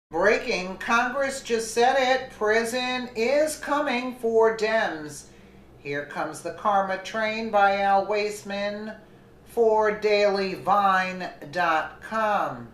Breaking, Congress just said it. Prison is coming for Dems. Here comes the Karma Train by Al Waisman for DailyVine.com.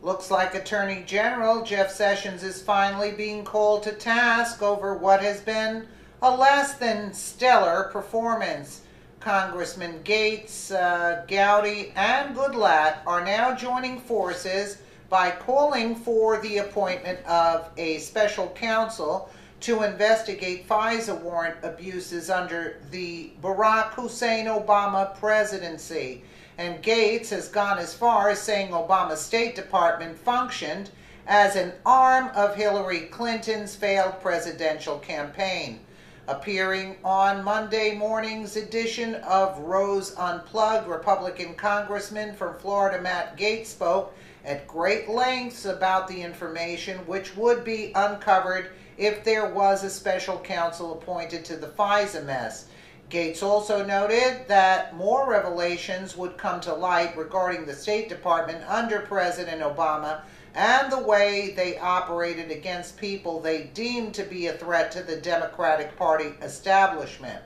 Looks like Attorney General Jeff Sessions is finally being called to task over what has been a less than stellar performance. Congressman Gates, Gowdy, and Goodlatte are now joining forces by calling for the appointment of a special counsel to investigate FISA warrant abuses under the Barack Hussein Obama presidency. And Gates has gone as far as saying Obama's State Department functioned as an arm of Hillary Clinton's failed presidential campaign. Appearing on Monday morning's edition of Rose Unplugged, Republican Congressman from Florida Matt Gaetz spoke at great lengths about the information which would be uncovered if there was a special counsel appointed to the FISA mess. Gaetz also noted that more revelations would come to light regarding the State Department under President Obama and the way they operated against people they deemed to be a threat to the Democratic Party establishment.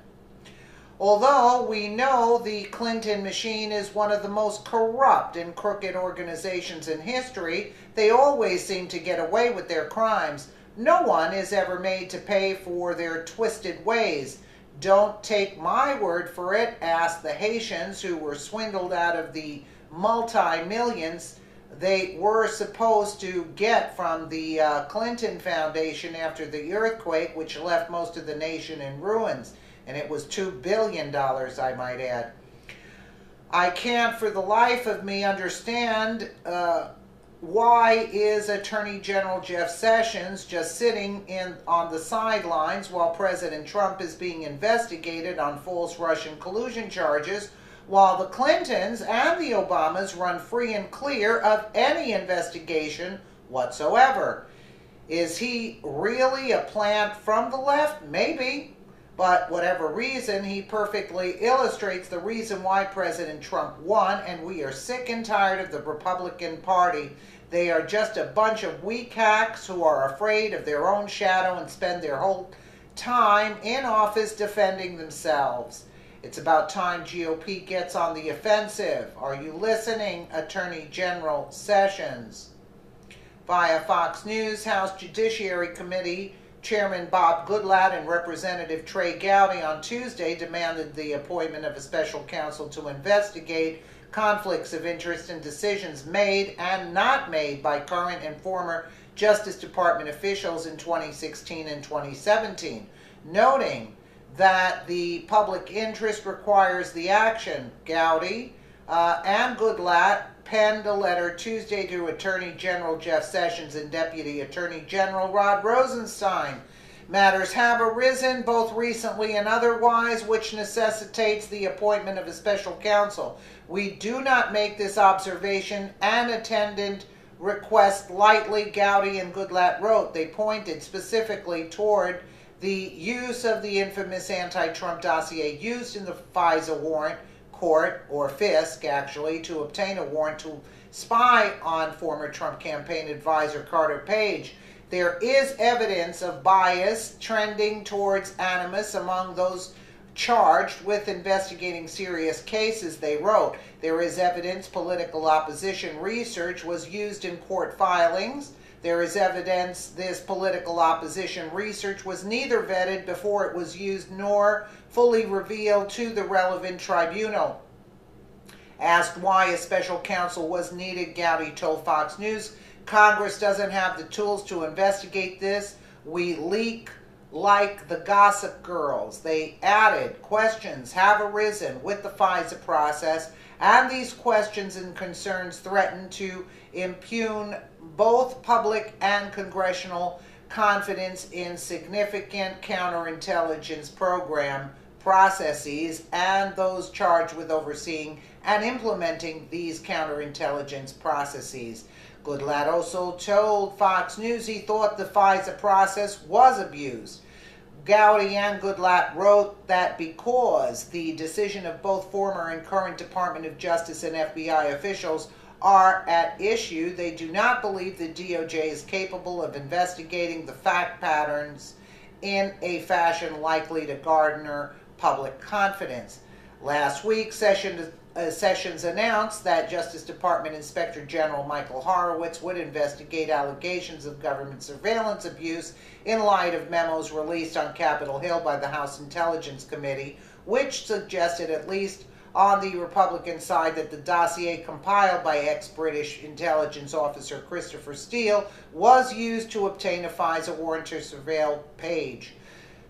Although we know the Clinton machine is one of the most corrupt and crooked organizations in history, they always seem to get away with their crimes. No one is ever made to pay for their twisted ways. Don't take my word for it, ask the Haitians who were swindled out of the multi-millions they were supposed to get from the Clinton Foundation after the earthquake, which left most of the nation in ruins. And it was $2 billion, I might add. I can't for the life of me understand why is Attorney General Jeff Sessions just sitting on the sidelines while President Trump is being investigated on false Russian collusion charges, while the Clintons and the Obamas run free and clear of any investigation whatsoever. Is he really a plant from the left? Maybe. But whatever reason, he perfectly illustrates the reason why President Trump won, and we are sick and tired of the Republican Party. They are just a bunch of weak hacks who are afraid of their own shadow and spend their whole time in office defending themselves. It's about time GOP gets on the offensive. Are you listening, Attorney General Sessions? Via Fox News, House Judiciary Committee Chairman Bob Goodlatte and Representative Trey Gowdy on Tuesday demanded the appointment of a special counsel to investigate conflicts of interest in decisions made and not made by current and former Justice Department officials in 2016 and 2017, noting that the public interest requires the action. Gowdy and Goodlatte penned a letter Tuesday to Attorney General Jeff Sessions and Deputy Attorney General Rod Rosenstein. Matters have arisen, both recently and otherwise, which necessitates the appointment of a special counsel. We do not make this observation and attendant request lightly, Gowdy and Goodlatte wrote. They pointed specifically toward the use of the infamous anti-Trump dossier used in the FISA warrant court, or FISC actually, to obtain a warrant to spy on former Trump campaign advisor Carter Page. There is evidence of bias trending towards animus among those charged with investigating serious cases, they wrote. There is evidence political opposition research was used in court filings. There is evidence this political opposition research was neither vetted before it was used nor fully revealed to the relevant tribunal. Asked why a special counsel was needed, Gowdy told Fox News, Congress doesn't have the tools to investigate this. We leak like the Gossip Girls. They added, questions have arisen with the FISA process, and these questions and concerns threaten to impugn both public and congressional confidence in significant counterintelligence program processes and those charged with overseeing and implementing these counterintelligence processes. Goodlatte also told Fox News he thought the FISA process was abused. Gowdy and Goodlatte wrote that because the decision of both former and current Department of Justice and FBI officials are at issue. They do not believe the DOJ is capable of investigating the fact patterns in a fashion likely to garner public confidence. Last week, Sessions announced that Justice Department Inspector General Michael Horowitz would investigate allegations of government surveillance abuse in light of memos released on Capitol Hill by the House Intelligence Committee, which suggested, at least on the Republican side, that the dossier compiled by ex-British intelligence officer Christopher Steele was used to obtain a FISA warrant to surveil Page.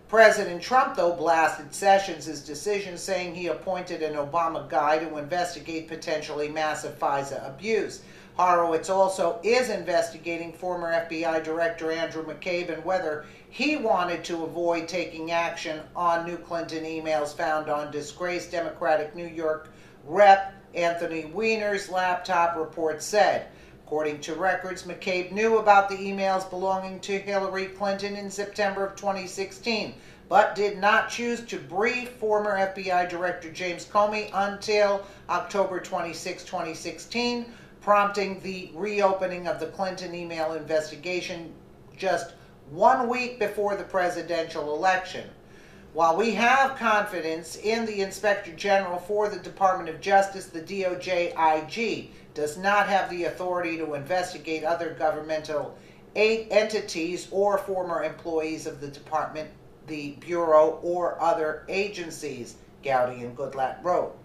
President Trump, though, blasted Sessions' decision, saying he appointed an Obama guy to investigate potentially massive FISA abuse. Horowitz also is investigating former FBI Director Andrew McCabe and whether he wanted to avoid taking action on new Clinton emails found on disgraced Democratic New York Rep. Anthony Weiner's laptop, reports said. According to records, McCabe knew about the emails belonging to Hillary Clinton in September of 2016, but did not choose to brief former FBI Director James Comey until October 26, 2016, prompting the reopening of the Clinton email investigation just 1 week before the presidential election. While we have confidence in the Inspector General for the Department of Justice, the DOJ IG does not have the authority to investigate other governmental entities or former employees of the department, the Bureau, or other agencies, Gowdy and Goodlatte wrote.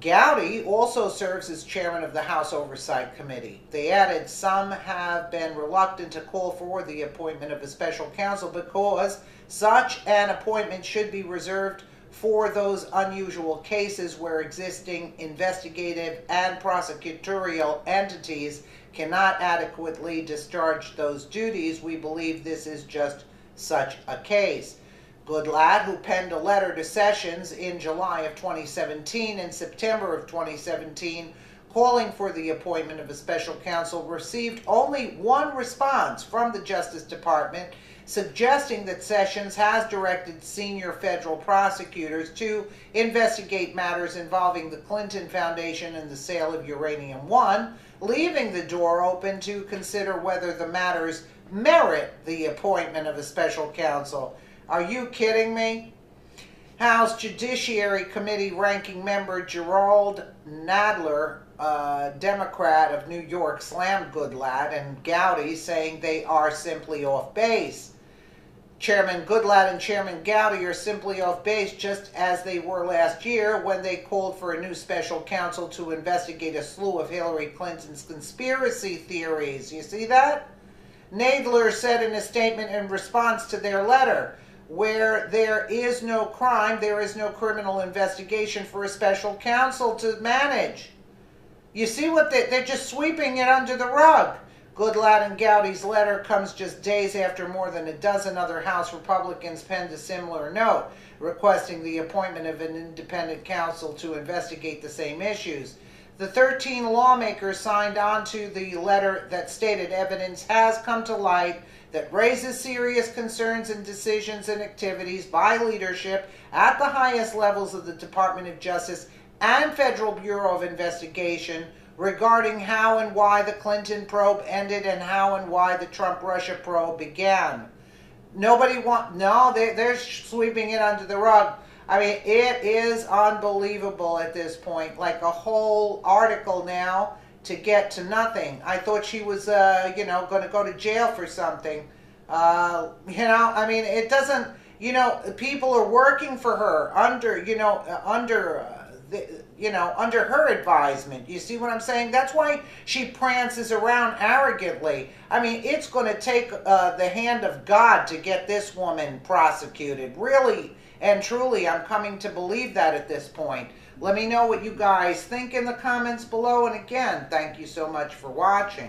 Gowdy also serves as chairman of the House Oversight Committee. They added, some have been reluctant to call for the appointment of a special counsel because such an appointment should be reserved for those unusual cases where existing investigative and prosecutorial entities cannot adequately discharge those duties. We believe this is just such a case. Goodlatte, who penned a letter to Sessions in July of 2017 and September of 2017 calling for the appointment of a special counsel, received only one response from the Justice Department, suggesting that Sessions has directed senior federal prosecutors to investigate matters involving the Clinton Foundation and the sale of Uranium One, leaving the door open to consider whether the matters merit the appointment of a special counsel. Are you kidding me? House Judiciary Committee ranking member Gerald Nadler, Democrat of New York, slammed Goodlatte and Gowdy, saying they are simply off base. Chairman Goodlatte and Chairman Gowdy are simply off base, just as they were last year when they called for a new special counsel to investigate a slew of Hillary Clinton's conspiracy theories. You see that? Nadler said in a statement in response to their letter, where there is no crime, there is no criminal investigation for a special counsel to manage. You see what they're just sweeping it under the rug. Goodlatte and Gowdy's letter comes just days after more than a dozen other House Republicans penned a similar note, requesting the appointment of an independent counsel to investigate the same issues. The 13 lawmakers signed on to the letter that stated evidence has come to light that raises serious concerns in decisions and activities by leadership at the highest levels of the Department of Justice and Federal Bureau of Investigation regarding how and why the Clinton probe ended and how and why the Trump-Russia probe began. They're sweeping it under the rug. I mean, it is unbelievable at this point, like a whole article now to get to nothing. I thought she was, going to go to jail for something. I mean, it doesn't, people are working for her under her advisement. You see what I'm saying? That's why she prances around arrogantly. I mean, it's going to take the hand of God to get this woman prosecuted. Really and truly, I'm coming to believe that at this point. Let me know what you guys think in the comments below. And again, thank you so much for watching.